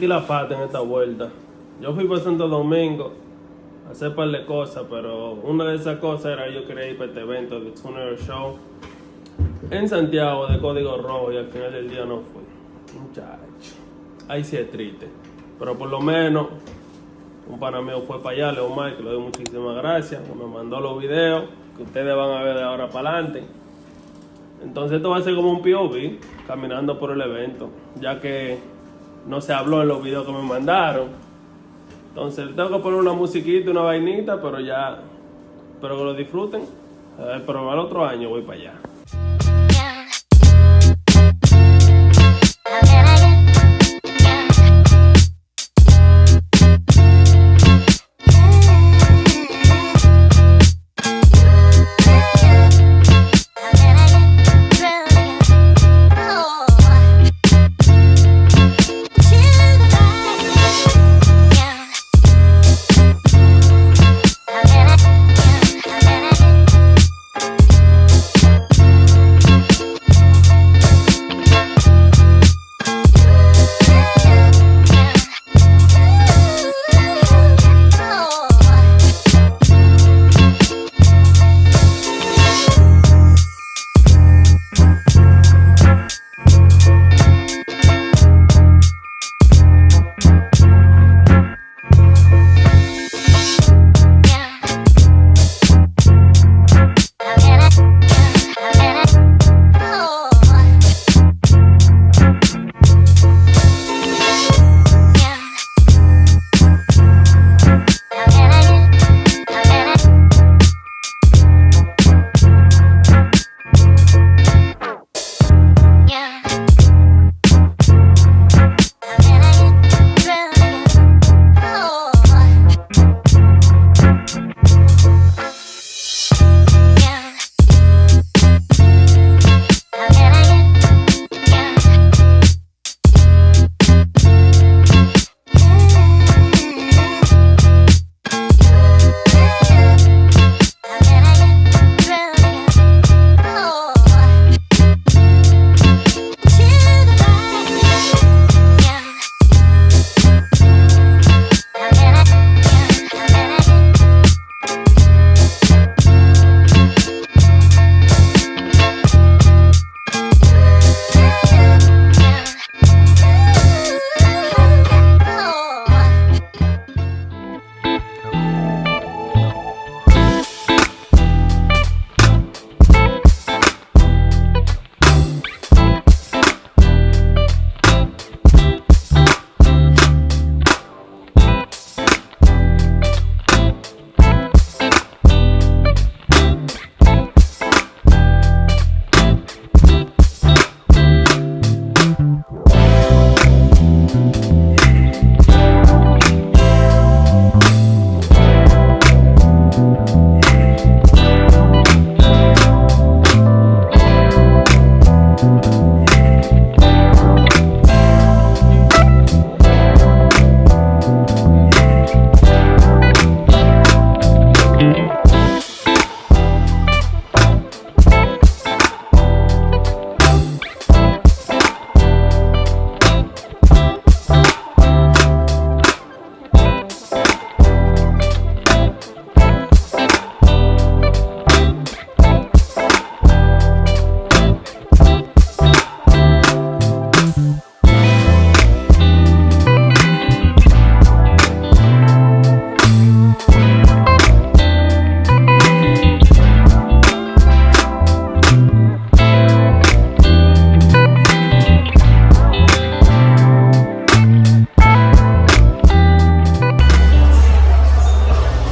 metí la pata en esta vuelta. Yo fui para Santo Domingo a hacer un par de cosas, pero una de esas cosas era yo quería ir para este evento de Tuner Show en Santiago de Código Rojo y al final del día no fui. Muchacho, ahí sí es triste. Pero por lo menos un pana mío fue para allá, Leo Mike, que le doy muchísimas gracias. Me mandó los videos que ustedes van a ver de ahora para adelante. Entonces esto va a ser como un POV, caminando por el evento, ya que no se habló en los videos que me mandaron. Entonces tengo que poner una musiquita, una vainita, pero ya, espero que lo disfruten. Pero al otro año voy para allá.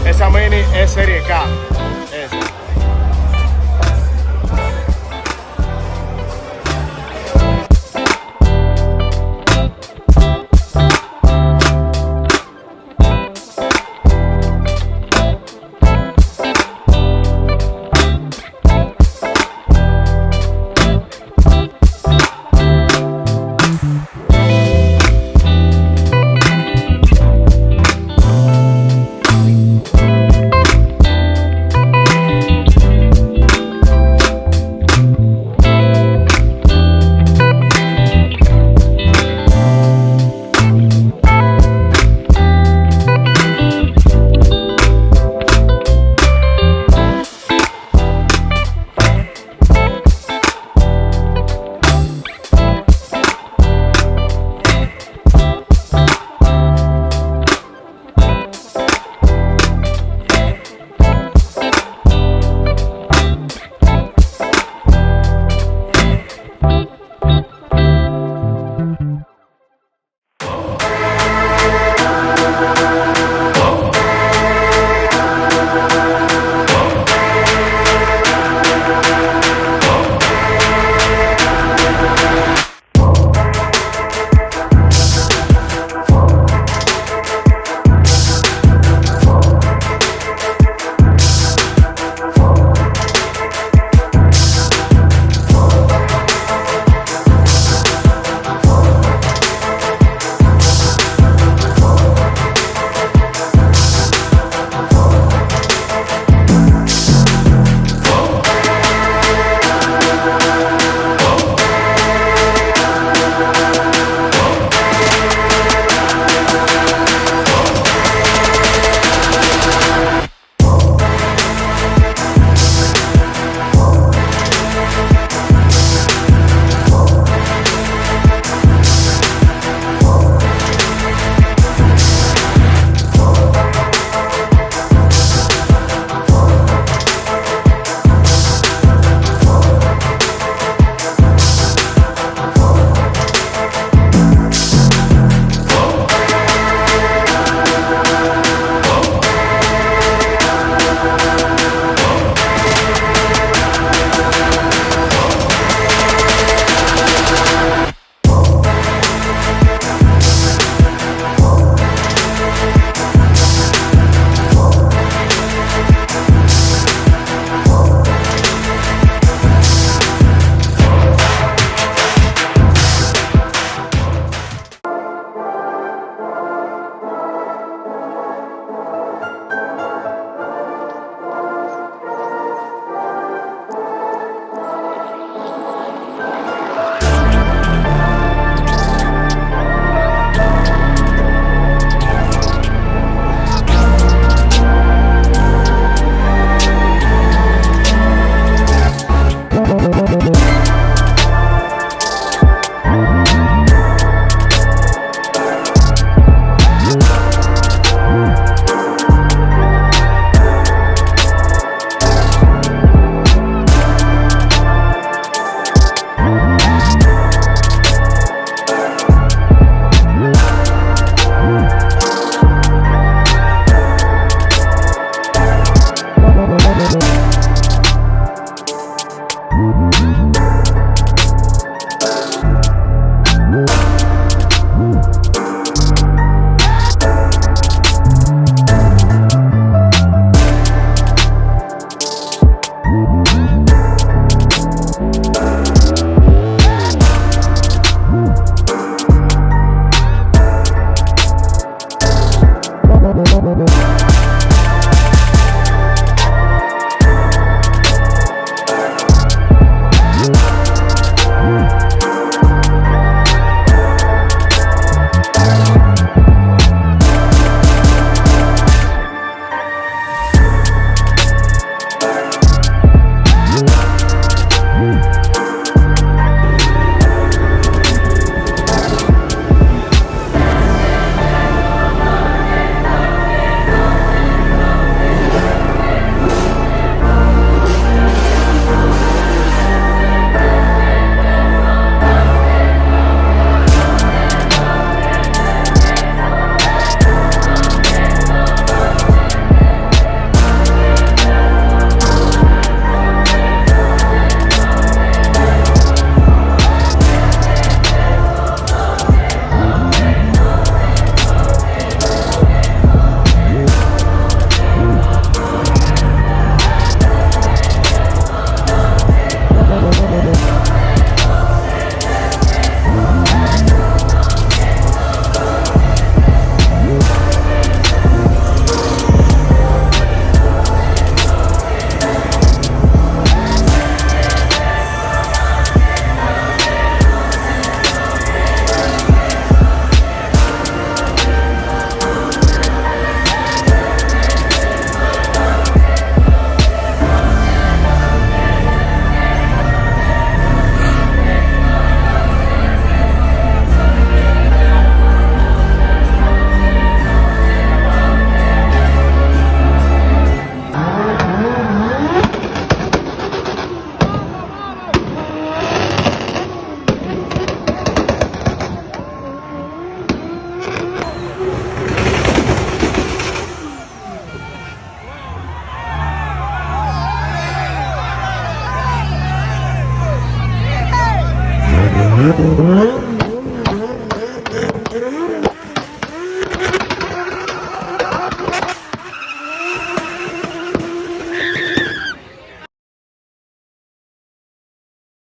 Esa Mini es serie K. Esa.